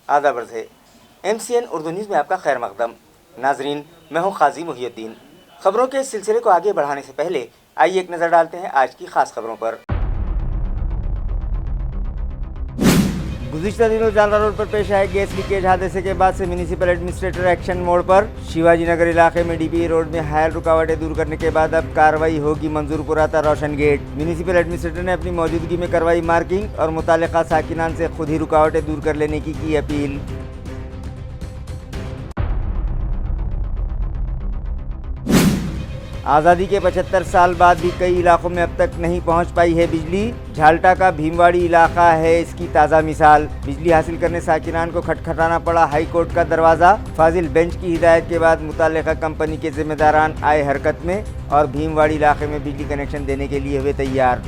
आदाब अर्ज़ है। MCN उर्दू न्यूज़ में आपका खैर मकदम। नाजरीन, मैं हूँ काजी मुहियुद्दीन। खबरों के इस सिलसिले को आगे बढ़ाने से पहले आइए एक नज़र डालते हैं आज की खास खबरों पर। गुज़िश्ता दिनों जालना रोड पर पेश आए गैस लीकेज हादसे के बाद से म्यूनिसिपल एडमिनिस्ट्रेटर एक्शन मोड पर। शिवाजी नगर इलाके में DP रोड में हायल रुकावटें दूर करने के बाद अब कार्रवाई होगी मंजूरपुरा था रोशन गेट। म्यूनिसिपल एडमिनिस्ट्रेटर ने अपनी मौजूदगी में करवाई मार्किंग और मुताल्लिका साकिनान से खुद ही रुकावटें दूर कर लेने की अपील। आज़ादी के 75 साल बाद भी कई इलाकों में अब तक नहीं पहुंच पाई है बिजली। झालटा का भीमवाड़ी इलाका है इसकी ताज़ा मिसाल। बिजली हासिल करने साकिनान को खटखटाना पड़ा हाई कोर्ट का दरवाज़ा। फाजिल बेंच की हिदायत के बाद मुताल्लिका कंपनी के जिम्मेदारान आए हरकत में और भीमवाड़ी इलाके में बिजली कनेक्शन देने के लिए हुए तैयार।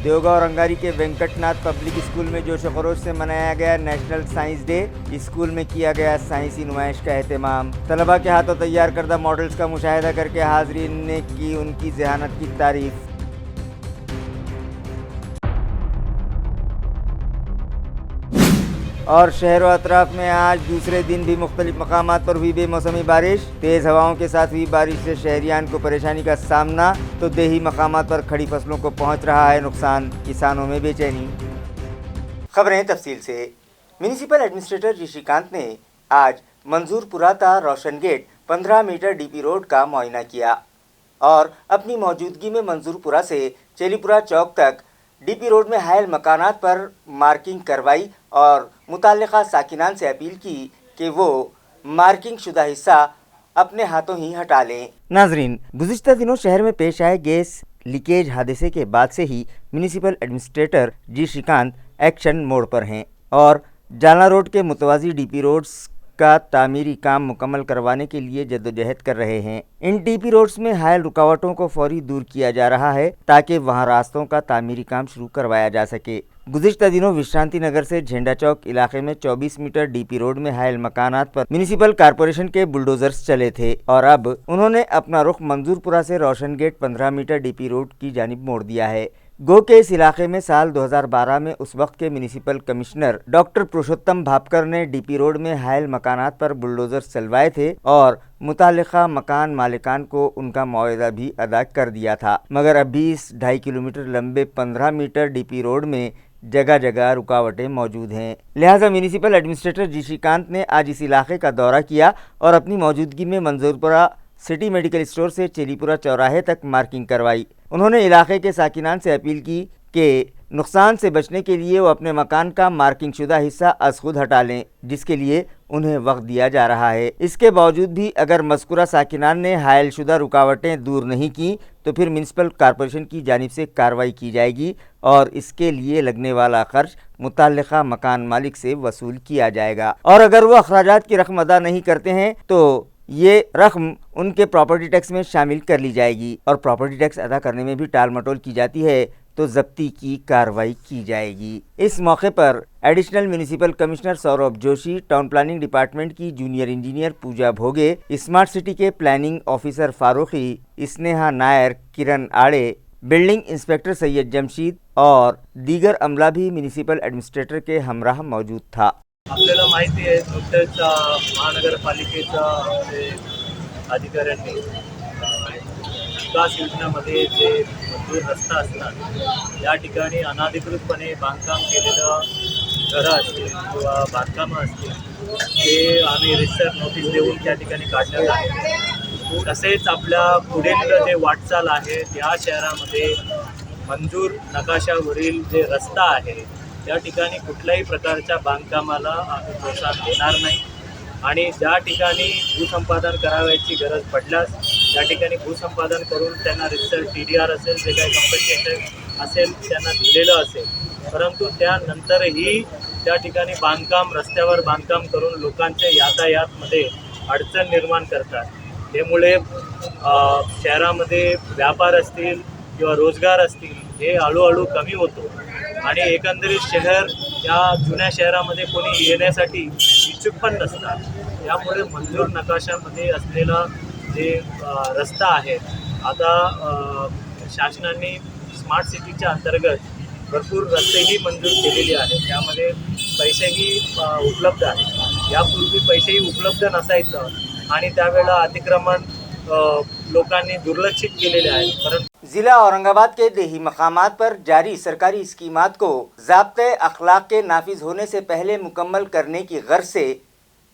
देवगांव रंगारी के वेंकटनाथ पब्लिक स्कूल में जोश व खरोश से मनाया गया नेशनल साइंस डे। स्कूल में किया गया साइंसी नुमाइश का एहतमाम। तलबा के हाथों तैयार करदा मॉडल्स का मुशाहिदा करके हाजरीन ने की उनकी ज़हानत की तारीफ। और शहर व अतराफ में आज दूसरे दिन भी मुख्तलिफ मकामात पर हुई बेमौसमी बारिश। तेज़ हवाओं के साथ हुई बारिश से शहरियान को परेशानी का सामना, तो देही मकामात पर खड़ी फसलों को पहुंच रहा है नुकसान। किसानों में बेचैनी। खबरें तफसील से। म्यूनिसिपल एडमिनिस्ट्रेटर जी श्रीकांत ने आज मंजूरपुरा ता रोशन गेट 15 मीटर DP रोड का मुआयना किया और अपनी मौजूदगी में मंजूरपुरा से चेलीपुरा चौक तक DP रोड में हायल मकानात पर मार्किंग करवाई और मुताल्लिका साकिनान से अपील की कि वो मार्किंग शुदा हिस्सा अपने हाथों ही हटा लें। नाजरीन, गुज़िश्ता दिनों शहर में पेश आए गैस लीकेज हादसे के बाद से ही म्यूनिसिपल एडमिनिस्ट्रेटर जी श्रीकांत एक्शन मोड पर हैं और जालना रोड के मुतवाज़ी DP रोड्स का तामीरी काम मुकम्मल करवाने के लिए जद्दोजहद कर रहे हैं। इन DP रोड्स में हायल रुकावटों को फौरी दूर किया जा रहा है ताकि वहां रास्तों का तामीरी काम शुरू करवाया जा सके। गुज़िश्ता दिनों विश्रांति नगर से झंडा चौक इलाके में 24 मीटर DP रोड में हायल मकानात पर म्यूनिसिपल कॉरपोरेशन के बुलडोजर्स चले थे और अब उन्होंने अपना रुख मंजूरपुरा से रोशन गेट 15 मीटर DP रोड की जानिब मोड़ दिया है। गो के इस इलाके में साल 2012 में उस वक्त के municipal commissioner doctor Purushottam Bhapkar ने DP रोड में हायल मकानात पर बुलडोजर चलवाए थे और मुताल्लिका मकान मालिकान को उनका मुआवजा भी अदा कर दिया था, मगर अभी इस 2.5 किलोमीटर लंबे 15 मीटर DP रोड में जगह जगह रुकावटें मौजूद हैं। लिहाजा म्यूनिसिपल एडमिनिस्ट्रेटर जी श्रीकांत ने आज इस इलाके का दौरा किया और अपनी मौजूदगी में मंजूरपुरा सिटी मेडिकल स्टोर से चेलीपुरा चौराहे तक मार्किंग करवाई। उन्होंने इलाके के साकिनान से अपील की कि नुकसान से बचने के लिए वो अपने मकान का मार्किंग शुदा हिस्सा अज खुद हटा लें, जिसके लिए उन्हें वक्त दिया जा रहा है। इसके बावजूद भी अगर मज़कूरा साकिनान ने हायल शुदा रुकावटें दूर नहीं की तो फिर म्यूनिसिपल कॉरपोरेशन की जानिब से कार्रवाई की जाएगी और इसके लिए लगने वाला खर्च मुताल्लिका मकान मालिक से वसूल किया जाएगा और अगर वो अखराजात की रकम अदा नहीं करते हैं तो ये रकम उनके प्रॉपर्टी टैक्स में शामिल कर ली जाएगी और प्रॉपर्टी टैक्स अदा करने में भी टाल मटोल की जाती है तो जब्ती की कार्रवाई की जाएगी। इस मौके पर additional municipal commissioner Saurabh Joshi, town planning department की जूनियर इंजीनियर पूजा भोगे, स्मार्ट सिटी के प्लानिंग ऑफिसर फारूकी, स्नेहा नायर, किरण आड़े, बिल्डिंग इंस्पेक्टर सैयद जमशीद और दीगर अमला भी म्यूनिसिपल एडमिनिस्ट्रेटर के हमराह मौजूद था। आपल्याला माहिती आहे, नुकतेच महानगरपालिकेच्या अधिकाऱ्यांनी विकास योजनेमध्ये जे मंजूर रस्ता असतात या ठिकाणी अनाधिकृतपणे बांधकाम केलेलं घरं असतील किंवा बांधकामं असतील ते आम्ही रिसर्च नोटीस देऊन त्या ठिकाणी काढण्यात आले। तसेच आपल्या पुढील जे वाटचाल आहे त्या शहरामध्ये मंजूर नकाशावरील जे रस्ता आहे त्या ठिकाणी कुठल्याही प्रकारच्या बांधकामाला आम्ही प्रोत्साहन देणार नाही आणि ज्या ठिकाणी भूसंपादन करावयाची गरज पडल्यास त्या ठिकाणी भूसंपादन करून त्यांना रितसर TDR असेल जे काही कॉम्पेन्सेशन असेल त्यांना दिलेलं असेल, परंतु त्यानंतरही त्या ठिकाणी बांधकाम रस्त्यावर बांधकाम करून लोकांच्या यातायातमध्ये अडचण निर्माण करतात। त्यामुळे शहरामध्ये व्यापार असतील किंवा रोजगार असतील हे हळूहळू कमी होतो आणि एकंदरीत शहर या जुन्या शहरामध्ये कोणी येण्यासाठी इच्छुक पण नसतात। त्यामुळे मंजूर नकाशामध्ये असलेला जे रस्ता आहे आता शासनाने स्मार्ट सिटीच्या अंतर्गत भरपूर रस्तेही मंजूर केलेले आहेत. त्यामध्ये पैसेही उपलब्ध आहेत. यापूर्वी पैसेही उपलब्ध नसायचं आणि त्यावेळेला अतिक्रमण लोकांनी दुर्लक्षित केलेले आहेत. परंतु जिला औरंगाबाद के देही मकामात पर जारी सरकारी स्कीमात को ज़ाब्ते अखलाक के नाफिज होने से पहले मुकम्मल करने की गर्ज से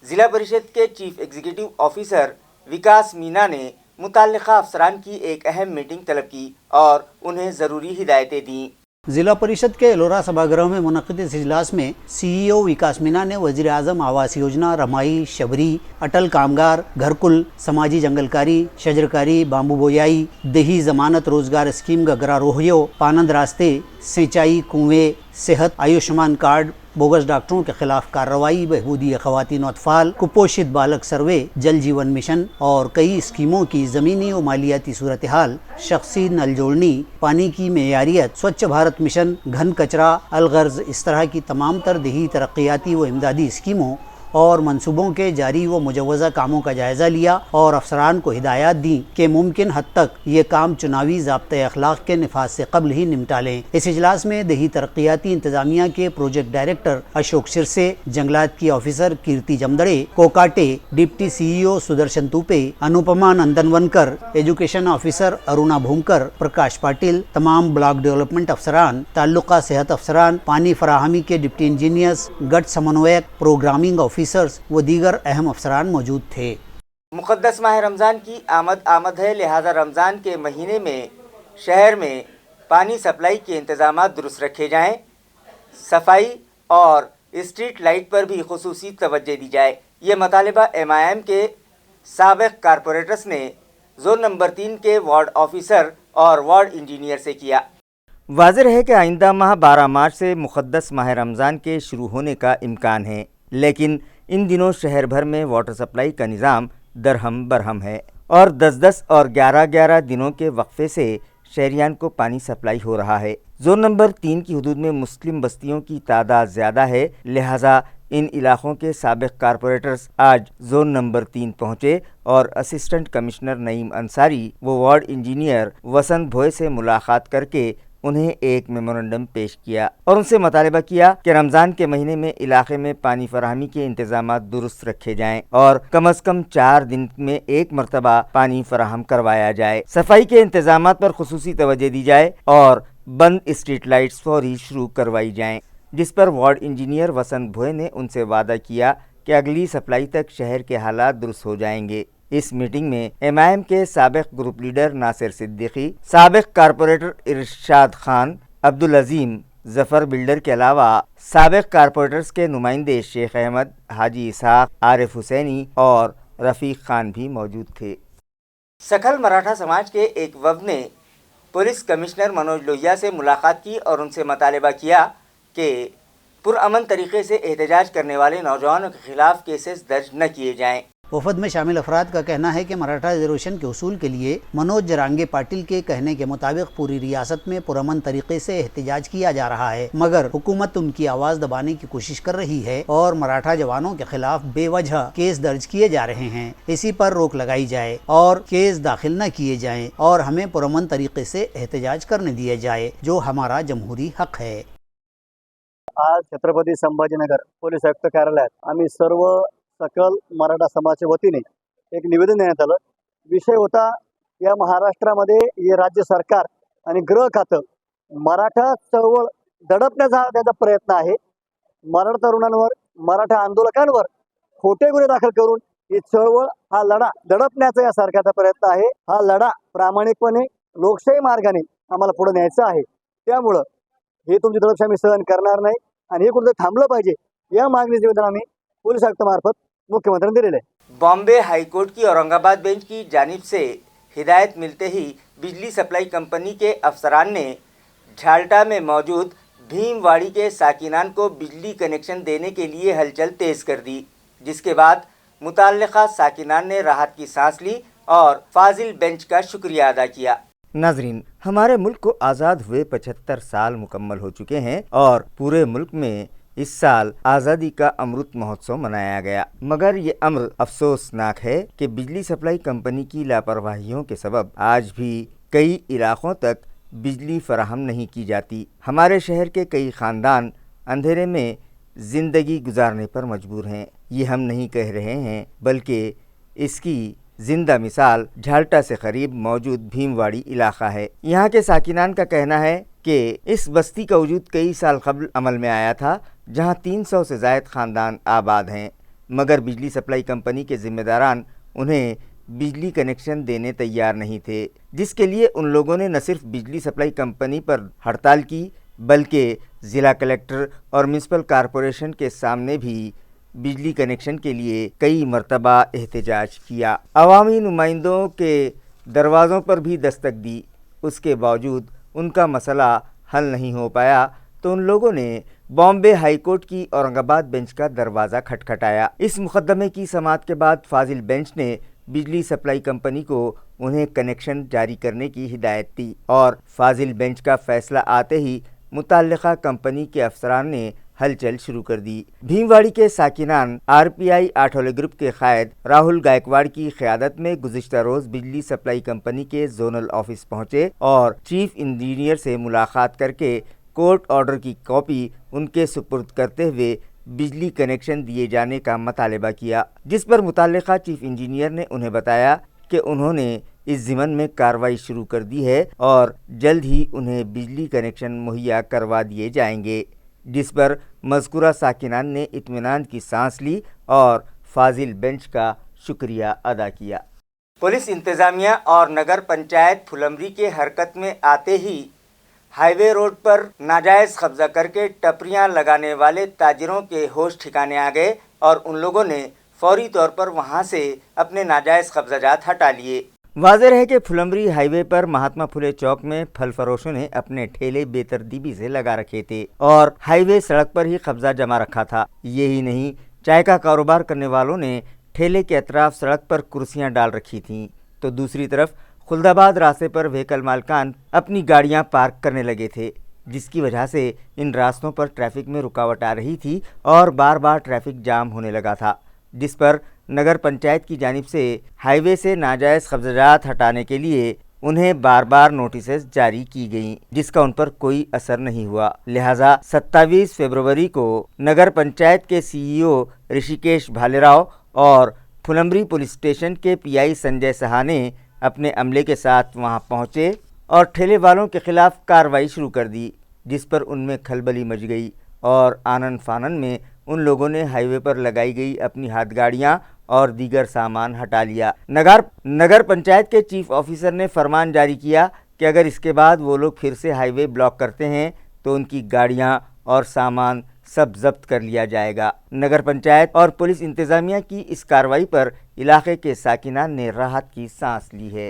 ज़िला परिषद के चीफ एग्जीक्यूटिव ऑफिसर विकास मीना ने मुताल्लिक़ा अफसरान की एक अहम मीटिंग तलब की और उन्हें ज़रूरी हिदायतें दीं। जिला परिषद के एलोरा सभागृह में मुनक़िद इस इजलास में CEO विकास मीना ने वज़ीर आज़म आवास योजना, रमाई, शबरी, अटल कामगार, घरकुल, समाजी जंगलकारी, शजरकारी, बाम्बू बोयाई, देही ज़मानत रोज़गार स्कीम गगरा रोहियो, पानंद रास्ते, सिंचाई, कुएँ, सेहत, आयुष्मान कार्ड, बोगस डॉक्टरों के खिलाफ कार्रवाई, बहबूदी ख़वातीन और अतफ़ाल, कुपोषित बालक सर्वे, जल जीवन मिशन और कई स्कीमों की ज़मीनी और मालियाती सूरत हाल, शख्सी नल जोड़नी, पानी की मेयारियत, स्वच्छ भारत मिशन, घन कचरा, अलगर्ज, इस तरह की तमाम तर देही तरक्याती व इमदादी स्कीमों और मंसूबों के जारी व मुजवज़ा कामों का जायज़ा लिया और अफसरान को हिदायत दी कि मुमकिन हद तक ये काम चुनावी ज़ाब्ते अखलाक के निफाज से कबल ही निपटा लें। इस इजलास में देही तरक्याती इंतज़ामिया के प्रोजेक्ट डायरेक्टर अशोक सिरसे, जंगलात की officer Kirti Jamdade, Kokate, deputy CEO Sudarshan Tupe, Anupama Nandanwankar, education officer Aruna Bhumkar, Prakash Patil, तमाम ब्लॉक डेवलपमेंट अफसरान, ताल्लुका सेहत अफसरान, पानी फराहमी के डिप्टी इंजीनियर्स, गट समन्वयक, प्रोग्रामिंग ऑफिसर्स व दीगर अहम अफसरान मौजूद थे। मुक़द्दस माह रमज़ान की आमद है, लिहाजा रमज़ान के महीने में शहर में पानी सप्लाई के इंतज़ाम दुरुस्त रखे जाएँ। सफाई और स्ट्रीट लाइट पर भी खुसूसी तवज्जो दी जाए। ये मतालिबा MIM के साबिक़ कारपोरेटर्स ने जोन नंबर 3 के वार्ड ऑफिसर और वार्ड इंजीनियर से किया। वाज़ेह है कि आइंदा माह 12 मार्च से मुक़द्दस माह रमज़ान के शुरू होने का इम्कान है, लेकिन इन दिनों शहर भर में वाटर सप्लाई का निज़ाम दरहम बरहम है और 10-10 और 11-11 दिनों के वक्फे से शहरियान को पानी सप्लाई हो रहा है। जोन नंबर 3 की हदूद में मुस्लिम बस्तियों की तादाद ज़्यादा है, लिहाजा इन इलाक़ों के साबिक़ कारपोरेटर्स आज जोन नंबर 3 पहुँचे और असिस्टेंट कमिश्नर नईम अंसारी व वार्ड इंजीनियर वसंत भोए से मुलाकात करके उन्हें एक मेमोरेंडम पेश किया और उनसे मुतालबा किया कि रमज़ान के महीने में इलाके में पानी फराहमी के इंतजाम दुरुस्त रखे जाएं और कम अज़ कम 4 दिन में एक मरतबा पानी फराहम करवाया जाए। सफाई के इंतजाम पर खुसूसी तवज्जो दी जाए और बंद स्ट्रीट लाइट्स फौरी शुरू करवाई जाएं, जिस पर वार्ड इंजीनियर वसंत भोए ने उनसे वादा किया कि अगली सप्लाई तक शहर के हालात दुरुस्त हो जाएंगे। इस मीटिंग में MIM के साबिक़ ग्रुप लीडर नासिर सिद्दीकी, साबिक़ कारपोरेटर इरशाद खान, अब्दुल अजीम, जफ़र बिल्डर के अलावा साबिक़ कारपोरेटर्स के नुमाइंदे शेख अहमद, हाजी इसहाक, आरिफ हुसैनी और रफ़ीक खान भी मौजूद थे। सकल मराठा समाज के एक वफ़द ने पुलिस कमिश्नर मनोज लोहिया से मुलाकात की और उनसे मुतालबा किया कि पुरअमन तरीके से एहतजाज करने वाले नौजवानों के खिलाफ केसेस दर्ज न किए जाएं। वफद में शामिल अफराद का कहना है कि मराठा रिजर्वेशन के उसूल के लिए मनोज जरांगे पाटिल के कहने के मुताबिक पूरी रियासत में पुरअमन तरीके से एहतजाज किया जा रहा है, मगर हुकूमत उनकी आवाज़ दबाने की कोशिश कर रही है और मराठा जवानों के खिलाफ बेवजह केस दर्ज किए जा रहे हैं। इसी पर रोक लगाई जाए और केस दाखिल न किए जाएं और हमें पुरअमन तरीके से एहतजाज करने दिया जाए, जो हमारा जमहूरी हक है। आज छत्रपती संभाजीनगर पोलीस आयुक्त कार्यालयात आम्ही सर्व सकल मराठा समाजाच्या वतीने एक निवेदन देण्यात आलं। विषय होता, या महाराष्ट्रामध्ये हे राज्य सरकार आणि गृह खातं मराठा चळवळ दडपण्याचा त्याचा प्रयत्न आहे। मराठा तरुणांवर, मराठा आंदोलकांवर खोटे गुन्हे दाखल करून ही चळवळ, हा लढा दडपण्याचा या सरकारचा प्रयत्न आहे। हा लढा प्रामाणिकपणे लोकशाही मार्गाने आम्हाला पुढे न्यायचा आहे। त्यामुळे हे तुमची दडपशाही आम्ही सहन करणार नाही आणि हे कुठे थांबलं पाहिजे, या मागणीचे निवेदन आम्ही पुलिस आयुक्त मार्फत मुख्यमंत्री ने दिले। बॉम्बे हाईकोर्ट की औरंगाबाद बेंच की जानिब से हिदायत मिलते ही बिजली सप्लाई कंपनी के अफसरान ने झाल्टा में मौजूद भीमवाड़ी के साकिनान को बिजली कनेक्शन देने के लिए हलचल तेज कर दी, जिसके बाद मुताल्लिका साकिनान ने राहत की सांस ली और फाजिल बेंच का शुक्रिया अदा किया। नाजरीन, हमारे मुल्क को आज़ाद हुए 75 साल मुकम्मल हो चुके हैं और पूरे मुल्क में इस साल आज़ादी का अमृत महोत्सव मनाया गया, मगर ये अम्र अफसोसनाक है कि बिजली सप्लाई कंपनी की लापरवाहियों के सबब आज भी कई इलाक़ों तक बिजली फराहम नहीं की जाती। हमारे शहर के कई ख़ानदान अंधेरे में ज़िंदगी गुजारने पर मजबूर हैं। ये हम नहीं कह रहे हैं, बल्कि इसकी जिंदा मिसाल झाल्टा से करीब मौजूद भीमवाड़ी इलाका है। यहाँ के साकिनान का कहना है कि इस बस्ती का वजूद कई साल कबल अमल में आया था, जहाँ 300 से ज़ायद ख़ानदान आबाद हैं, मगर बिजली सप्लाई कंपनी के ज़िम्मेदारान उन्हें बिजली कनेक्शन देने तैयार नहीं थे, जिसके लिए उन लोगों ने न सिर्फ बिजली सप्लाई कंपनी पर हड़ताल की, बल्कि ज़िला कलेक्टर और म्यूनसिपल कॉरपोरेशन के सामने भी बिजली कनेक्शन के लिए कई मरतबा एहतजाज किया। अवामी नुमाइंदों के दरवाज़ों पर भी दस्तक दी, उसके बावजूद उनका मसला हल नहीं हो पाया, तो उन लोगों ने बॉम्बे हाई कोर्ट की औरंगाबाद बेंच का दरवाज़ा खटखटाया। इस मुकदमे की समाअत के बाद फाजिल बेंच ने बिजली सप्लाई कंपनी को उन्हें कनेक्शन जारी करने की हिदायत दी और फाजिल बेंच का फ़ैसला आते ही मुतल्लिका कंपनी के अफसरान ने हलचल शुरू कर दी। भीमवाड़ी के साकिनान आरपीआई आठोले ग्रुप के कायद राहुल गायकवाड़ की क़यादत में गुज़िश्ता रोज़ बिजली सप्लाई कंपनी के जोनल ऑफिस पहुंचे और चीफ इंजीनियर से मुलाकात करके कोर्ट ऑर्डर की कॉपी उनके सुपुर्द करते हुए बिजली कनेक्शन दिए जाने का मुतालबा किया, जिस पर मुतल्लिका चीफ इंजीनियर ने उन्हें बताया कि उन्होंने इस ज़िमन में कार्रवाई शुरू कर दी है और जल्द ही उन्हें बिजली कनेक्शन मुहैया करवा दिए जाएंगे, जिस पर मज़कूरा साकिनान ने इत्मीनान की सांस ली और फाजिल बेंच का शुक्रिया अदा किया। पुलिस इंतज़ामिया और नगर पंचायत फुलमरी के हरकत में आते ही हाईवे रोड पर नाजायज़ कब्ज़ा करके टपरियां लगाने वाले ताजिरों के होश ठिकाने आ गए और उन लोगों ने फौरी तौर पर वहां से अपने नाजायज़ कब्ज़ाजात हटा लिए। वाज़ेह है कि फुलमरी हाईवे पर महात्मा फुले चौक में फल फरोशों ने अपने ठेले बेतरतीबी से लगा रखे थे और हाईवे सड़क पर ही कब्जा जमा रखा था। यही नहीं, चाय का कारोबार करने वालों ने ठेले के अतराफ सड़क पर कुर्सियां डाल रखी थीं, तो दूसरी तरफ खुलदाबाद रास्ते पर व्हीकल मालकान अपनी गाड़ियां पार्क करने लगे थे, जिसकी वजह से इन रास्तों पर ट्रैफिक में रुकावट आ रही थी और बार बार ट्रैफिक जाम होने लगा था, जिस पर नगर पंचायत की जानिब से हाईवे से नाजायज़ कब्ज़ात हटाने के लिए उन्हें बार बार नोटिसेस जारी की गईं, जिसका उन पर कोई असर नहीं हुआ। लिहाजा 27 फरवरी को नगर पंचायत के सीईओ ऋषिकेश भालेराव और फुलमरी पुलिस स्टेशन के पीआई संजय सहा ने अपने अमले के साथ वहां पहुंचे और ठेले वालों के खिलाफ कार्रवाई शुरू कर दी, जिस पर उनमें खलबली मच गई और आनन फानन में उन लोगों ने हाईवे पर लगाई गई अपनी हाथ गाड़ियां और दीगर सामान हटा लिया। नगर पंचायत के चीफ ऑफिसर ने फरमान जारी किया कि अगर इसके बाद वो लोग फिर से हाईवे ब्लॉक करते हैं तो उनकी गाड़ियां और सामान सब जब्त कर लिया जाएगा। नगर पंचायत और पुलिस इंतज़ामिया की इस कार्रवाई पर इलाके के साकिनान ने राहत की सांस ली है।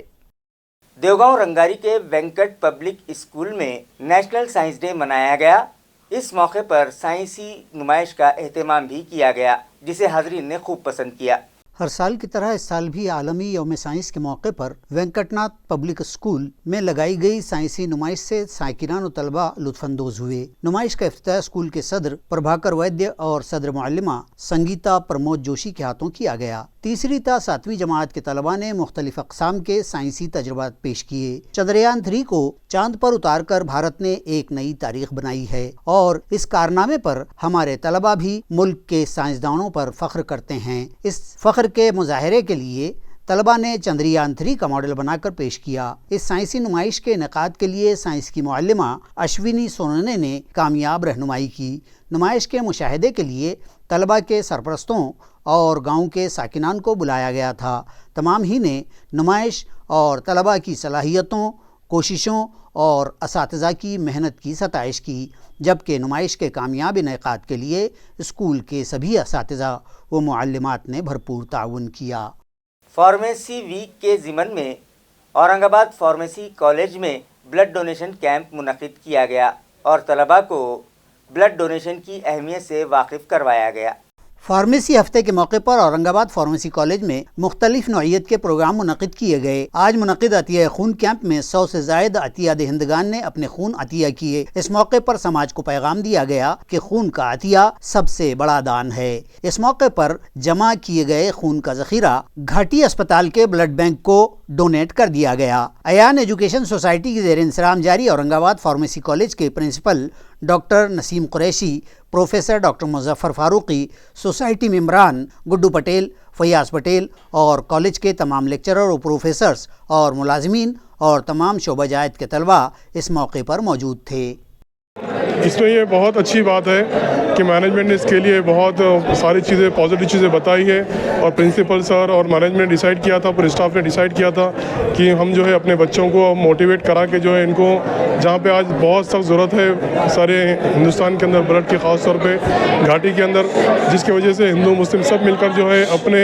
देवगांव रंगारी के वेंकट पब्लिक स्कूल में नेशनल साइंस डे मनाया गया। इस मौके पर साइंसी नुमाइश का एहतमाम भी किया गया, जिसे हाज़रीन ने खूब पसंद किया। हर साल की तरह इस साल भी आलमी यौम साइंस के मौके पर वेंकटनाथ पब्लिक स्कूल में लगाई गई साइंसी नुमाइश से साकिनान और तलबा लुत्फानंदोज हुए। नुमाइश का इफ्तिताह स्कूल के सदर प्रभाकर वैद्य और सदर मुअल्लिमा संगीता प्रमोद जोशी के हाथों किया गया। तीसरी ता 7वीं जमात के तलबा ने मुख्तलिफ अक़साम के साइंसी तजुर्बात पेश किए। चंद्रयान 3 को चांद पर उतारकर भारत ने एक नई तारीख बनाई है और इस कारनामे पर हमारे तलबा भी मुल्क के साइंसदानों पर फख्र करते हैं। इस फख्र के मुजाहरे के लिए तलबा ने चंद्रयान 3 का मॉडल बनाकर पेश किया। इस साइंसी नुमाइश के इनेकाद के लिए साइंस की मुअल्लिमा अश्विनी सोनने ने कामयाब रहनुमाई की। नुमाइश के मुशाहिदे के लिए तलबा के सरपरस्तों और गांव के साकिनान को बुलाया गया था। तमाम ही ने नुमाइश और तलबा की सलाहियतों, कोशिशों और असातिज़ा की मेहनत की सताइश की, जबकि नुमाइश के कामयाब इनेकाद के लिए स्कूल के सभी असातिज़ा व मुअल्लिमात ने भरपूर ताउन किया। फार्मेसी वीक के ज़िमन में औरंगाबाद फार्मेसी कॉलेज में ब्लड डोनेशन कैंप मुनक़िद किया गया और तलबा को ब्लड डोनेशन की अहमियत से वाकिफ़ करवाया गया। فارمیسی ہفتے کے موقع پر اورنگ آباد فارمیسی کالج میں مختلف نوعیت کے پروگرام منعقد کیے گئے۔ آج منعقد عطیہ خون کیمپ میں 100 سے زائد عطیہ دہندگان نے اپنے خون عطیہ کیے۔ اس موقع پر سماج کو پیغام دیا گیا کہ خون کا عطیہ سب سے بڑا دان ہے۔ اس موقع پر جمع کیے گئے خون کا ذخیرہ گھاٹی اسپتال کے بلڈ بینک کو ڈونیٹ کر دیا گیا۔ ایان ایجوکیشن سوسائٹی کی زیر انصرام جاری اورنگ آباد فارمیسی کالج کے principal doctor Naseem Qureshi, professor doctor Muzaffar Farooqui, society ممبران گڈو پٹیل، فیاض پٹیل اور کالج کے تمام لیکچرر و پروفیسرز اور ملازمین اور تمام شعبہ جات کے طلباء اس موقع پر موجود تھے۔ اس میں یہ بہت اچھی بات ہے کہ مینجمنٹ نے اس کے لیے بہت ساری چیزیں پازیٹیو چیزیں بتائی ہے، اور پرنسپل سر اور مینجمنٹ ڈیسائیڈ کیا تھا، پورے اسٹاف نے ڈیسائیڈ کیا تھا کہ ہم جو ہے اپنے بچوں کو موٹیویٹ کرا کے جو ہے ان کو جہاں پہ آج بہت سخت ضرورت ہے سارے ہندوستان کے اندر بلڈ کی، خاص طور پہ گھاٹی کے اندر، جس کی وجہ سے ہندو مسلم سب مل کر جو ہے اپنے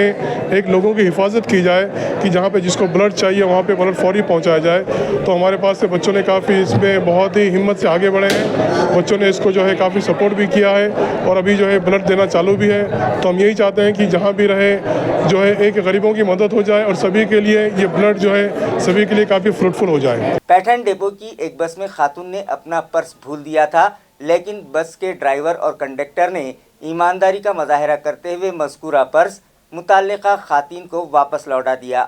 ایک لوگوں کی حفاظت کی جائے کہ جہاں پہ جس کو بلڈ چاہیے وہاں پہ بلڈ فوری پہنچایا جائے۔ تو ہمارے پاس سے بچوں نے کافی اس میں بہت ہی ہمت سے آگے بڑھے ہیں، بچوں نے اس کو جو ہے کافی سپورٹ بھی کیا ہے اور ابھی جو ہے بلڈ دینا چالو بھی ہے۔ تو ہم یہی چاہتے ہیں کہ جہاں بھی رہے جو ہے ایک غریبوں کی مدد ہو جائے اور سبھی کے لیے یہ بلڈ جو ہے سبھی کے لیے کافی فروٹفل ہو جائے۔ پیٹھن ڈپو کی ایک بس میں خاتون نے اپنا پرس بھول دیا تھا، لیکن بس کے ڈرائیور اور کنڈکٹر نے ایمانداری کا مظاہرہ کرتے ہوئے مذکورہ پرس متعلقہ خواتین کو واپس لوٹا دیا،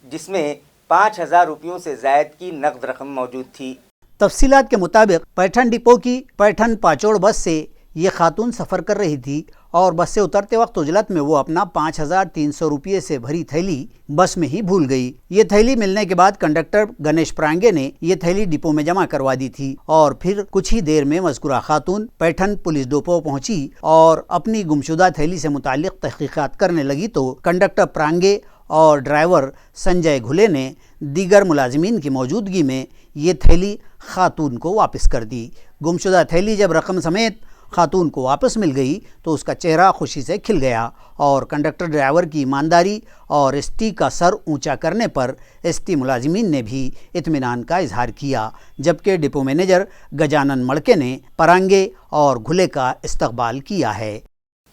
جس میں 5,000 روپیوں سے زائد کی نقد رقم موجود تھی۔ تفصیلات کے مطابق پیٹھن ڈپو کی پیٹھن پاچوڑ بس سے یہ خاتون سفر کر رہی تھی اور بس سے اترتے وقت عجلت میں وہ اپنا 5,300 روپئے سے بھری تھیلی بس میں ہی بھول گئی۔ یہ تھیلی ملنے کے بعد کنڈکٹر گنیش پرانگے نے یہ تھیلی ڈپو میں جمع کروا دی تھی اور پھر کچھ ہی دیر میں مذکورہ خاتون پیٹھن پولیس ڈپو پہنچی اور اپنی گمشدہ تھیلی سے متعلق تحقیقات کرنے لگی تو کنڈکٹر پرانگے اور ڈرائیور سنجے گھلے نے دیگر ملازمین کی موجودگی میں یہ تھیلی خاتون کو واپس کر دی۔ گمشدہ تھیلی جب رقم سمیت خاتون کو واپس مل گئی تو اس کا چہرہ خوشی سے کھل گیا اور کنڈکٹر ڈرائیور کی ایمانداری اور ایس ٹی کا سر اونچا کرنے پر ایس ٹی ملازمین نے بھی اطمینان کا اظہار کیا، جبکہ ڈپو مینیجر گجانن مڑکے نے پرانگے اور گھلے کا استقبال کیا ہے۔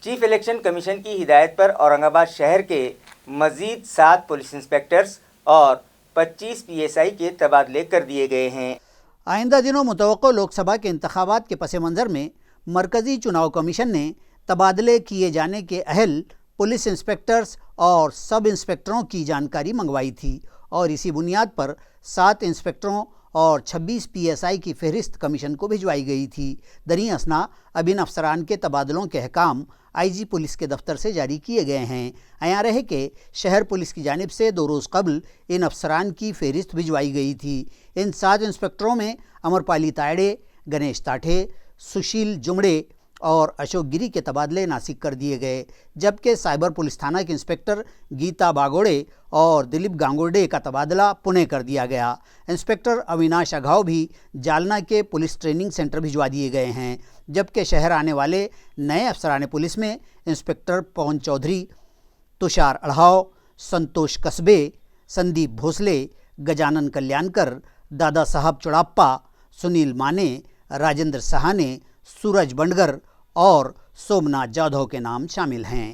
چیف الیکشن کمیشن کی ہدایت پر اورنگ آباد شہر کے مزید 7 پولیس انسپکٹرز اور 25 پی ایس آئی کے تبادلے کر دیے گئے ہیں۔ آئندہ دنوں متوقع لوک سبھا کے انتخابات کے پس منظر میں مرکزی چناؤ کمیشن نے تبادلے کیے جانے کے اہل پولیس انسپکٹرز اور سب انسپکٹروں کی جانکاری منگوائی تھی اور اسی بنیاد پر 7 انسپکٹروں اور 26 پی ایس آئی کی فہرست کمیشن کو بھجوائی گئی تھی۔ دریں اثنا اب ان افسران کے تبادلوں کے احکام آئی جی پولیس کے دفتر سے جاری کیے گئے ہیں۔ عیاں رہے کہ شہر پولیس کی جانب سے 2 روز قبل ان افسران کی فہرست بھجوائی گئی تھی۔ ان 7 انسپکٹروں میں امر پالی تائڑے، گنیش تاٹھے، سشیل جمڑے اور اشوک گری کے تبادلے ناسک کر دیے گئے، جبکہ سائبر پولیس تھانہ کے انسپکٹر گیتا باگوڑے اور دلیپ گانگوڑے کا تبادلہ پونے کر دیا گیا۔ انسپکٹر اویناش اگھاؤ بھی جالنہ کے پولیس ٹریننگ سینٹر بھجوا دیے گئے ہیں، جبکہ شہر آنے والے نئے افسران پولیس میں انسپکٹر پون چودھری، تشار اڑھاؤ، سنتوش قصبے، سندیپ بھوسلے، گجانن کلیانکر، دادا صاحب چڑاپا، سنیل مانے، راجندر سہانے، سورج بنڈگر اور سومناتھ جادھو کے نام شامل ہیں۔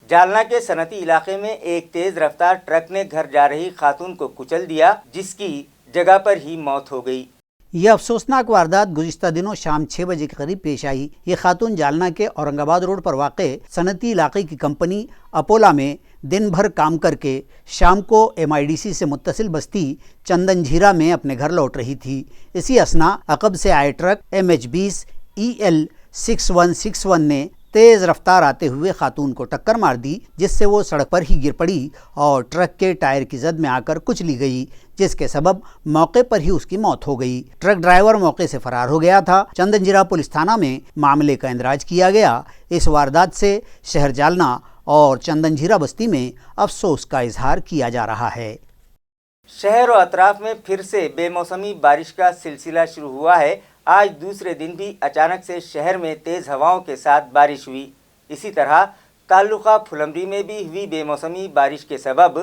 جالنہ کے صنعتی علاقے میں ایک تیز رفتار ٹرک نے گھر جا رہی خاتون کو کچل دیا، جس کی جگہ پر ہی موت ہو گئی۔ یہ افسوسناک واردات گزشتہ دنوں شام 6 بجے کے قریب پیش آئی۔ یہ خاتون جالنہ کے اورنگ آباد روڈ پر واقع صنعتی علاقے کی کمپنی اپولا میں دن بھر کام کر کے شام کو MIDC سے متصل بستی چندن جھیرا میں اپنے گھر لوٹ رہی تھی۔ اسی اثنا عقب سے آئے ٹرک MH20 EL 6161 نے تیز رفتار آتے ہوئے خاتون کو ٹکر مار دی، جس سے وہ سڑک پر ہی گر پڑی اور ٹرک کے ٹائر کی زد میں آ کر کچلی گئی، جس کے سبب موقع پر ہی اس کی موت ہو گئی۔ ٹرک ڈرائیور موقع سے فرار ہو گیا تھا۔ چندن جھیرا پولیس تھانہ میں معاملے کا اندراج کیا گیا۔ اس واردات سے شہر جالنہ اور چندن جھیرا بستی میں افسوس کا اظہار کیا جا رہا ہے۔ شہر و اطراف میں پھر سے بے موسمی بارش کا سلسلہ شروع ہوا ہے۔ آج دوسرے دن بھی اچانک سے شہر میں تیز ہواؤں کے ساتھ بارش ہوئی۔ اسی طرح تعلقہ پھلمری میں بھی ہوئی بے موسمی بارش کے سبب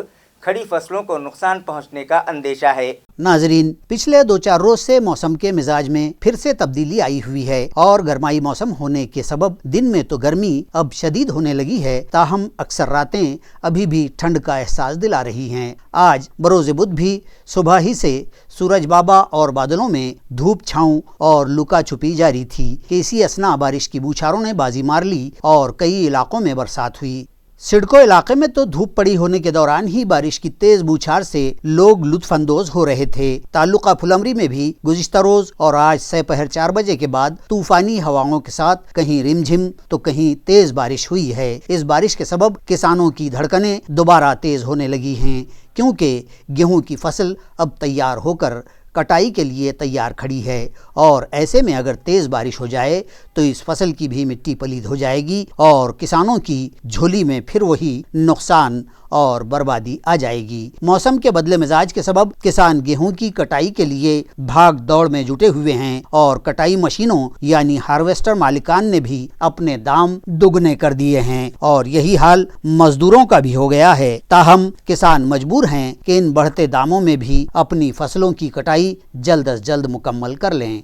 खड़ी फसलों को नुकसान पहुंचने का अंदेशा है। नाजरीन, पिछले 2-4 रोज से मौसम के मिजाज में फिर से तब्दीली आई हुई है और गर्माई मौसम होने के सबब दिन में तो गर्मी अब शदीद होने लगी है, ताहम अक्सर रातें अभी भी ठंड का एहसास दिला रही हैं। आज बरोज़ बुध भी सुबह ही से सूरज बाबा और बादलों में धूप छाँव और लुका छुपी जारी थी कि इसी असना बारिश की बौछारों ने बाजी मार ली और कई इलाकों में बरसात हुई। सिडको इलाके में तो धूप पड़ी होने के दौरान ही बारिश की तेज बौछार से लोग लुत्फानंदोज हो रहे थे। तालुका फुलमरी में भी गुज़िश्ता रोज और आज दोपहर 4 बजे के बाद तूफानी हवाओं के साथ कहीं रिमझिम तो कहीं तेज बारिश हुई है। इस बारिश के सबब किसानों की धड़कनें दोबारा तेज होने लगी हैं, क्योंकि गेहूं की फसल अब तैयार होकर कटाई के लिए तैयार खड़ी है और ऐसे में अगर तेज बारिश हो जाए तो इस फसल की भी मिट्टी पलीद हो जाएगी और किसानों की झोली में फिर वही नुकसान और बर्बादी आ जाएगी। मौसम के बदले मिजाज के सबब किसान गेहूं की कटाई के लिए भाग दौड़ में जुटे हुए हैं और कटाई मशीनों यानी हार्वेस्टर मालिकान ने भी अपने दाम दुगने कर दिए हैं और यही हाल मजदूरों का भी हो गया है। ताहम किसान मजबूर हैं कि इन बढ़ते दामों में भी अपनी फसलों की कटाई जल्द अज जल्द मुकम्मल कर लें।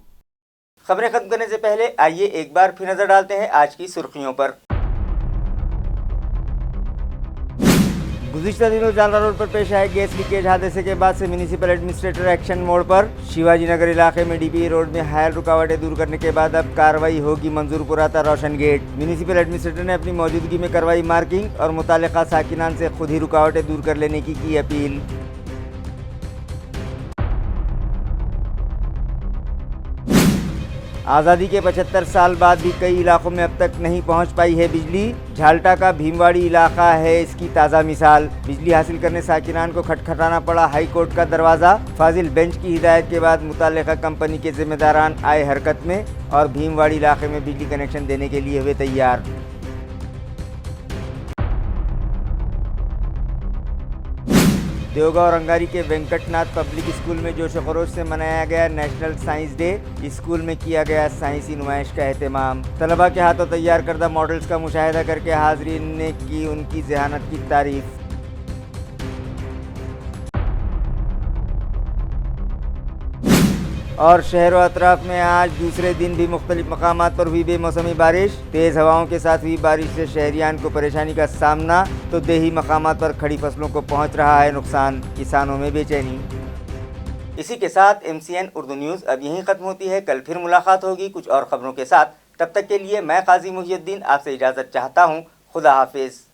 खबरें खत्म करने से पहले आइए एक बार फिर नजर डालते हैं आज की सुर्खियों पर। गुज़िश्ता दिनों जालरा रोड पर पेश आए गैस लीकेज हादसे के बाद से म्यूनिसिपल एडमिनिस्ट्रेटर एक्शन मोड पर। शिवाजी नगर इलाके में डीबी रोड में हायल रुकावटें दूर करने के बाद अब कार्रवाई होगी मंजूरपुरा था रोशन गेट। म्यूनिसिपल एडमिनिस्ट्रेटर ने अपनी मौजूदगी में करवाई मार्किंग और मुतालिका साकिनान से खुद ही रुकावटें दूर कर लेने की अपील। आज़ादी के 75 साल बाद भी कई इलाकों में अब तक नहीं पहुंच पाई है बिजली। झाल्टा का भीमवाड़ी इलाका है इसकी ताज़ा मिसाल। बिजली हासिल करने साकिनान को खटखटाना पड़ा हाई कोर्ट का दरवाज़ा। फाजिल बेंच की हिदायत के बाद मुताल्लिका कंपनी के जिम्मेदारान आए हरकत में और भीमवाड़ी इलाके में बिजली कनेक्शन देने के लिए हुए तैयार। देवगांव रंगारी के वेंकटनाथ पब्लिक स्कूल में जोश खरोश से मनाया गया नेशनल साइंस डे। स्कूल में किया गया साइंसी नुमाइश का एहतमाम। तलबा के हाथों तैयार करदा मॉडल्स का मुशाहिदा करके हाजरीन ने की उनकी ज़हानत की तारीफ। और शहर व अतराफ में आज दूसरे दिन भी मुख्तलिफ मकामात पर हुई बेमौसमी बारिश। तेज़ हवाओं के साथ हुई बारिश से शहरियान को परेशानी का सामना तो देही मकामात पर खड़ी फसलों को पहुंच रहा है नुकसान, किसानों में बेचैनी। इसी के साथ MCN उर्दू न्यूज़ अब यहीं ख़त्म होती है। कल फिर मुलाकात होगी कुछ और ख़बरों के साथ। तब तक के लिए मैं काजी मुहियुद्दीन आपसे इजाज़त चाहता हूँ। खुदा हाफिज़।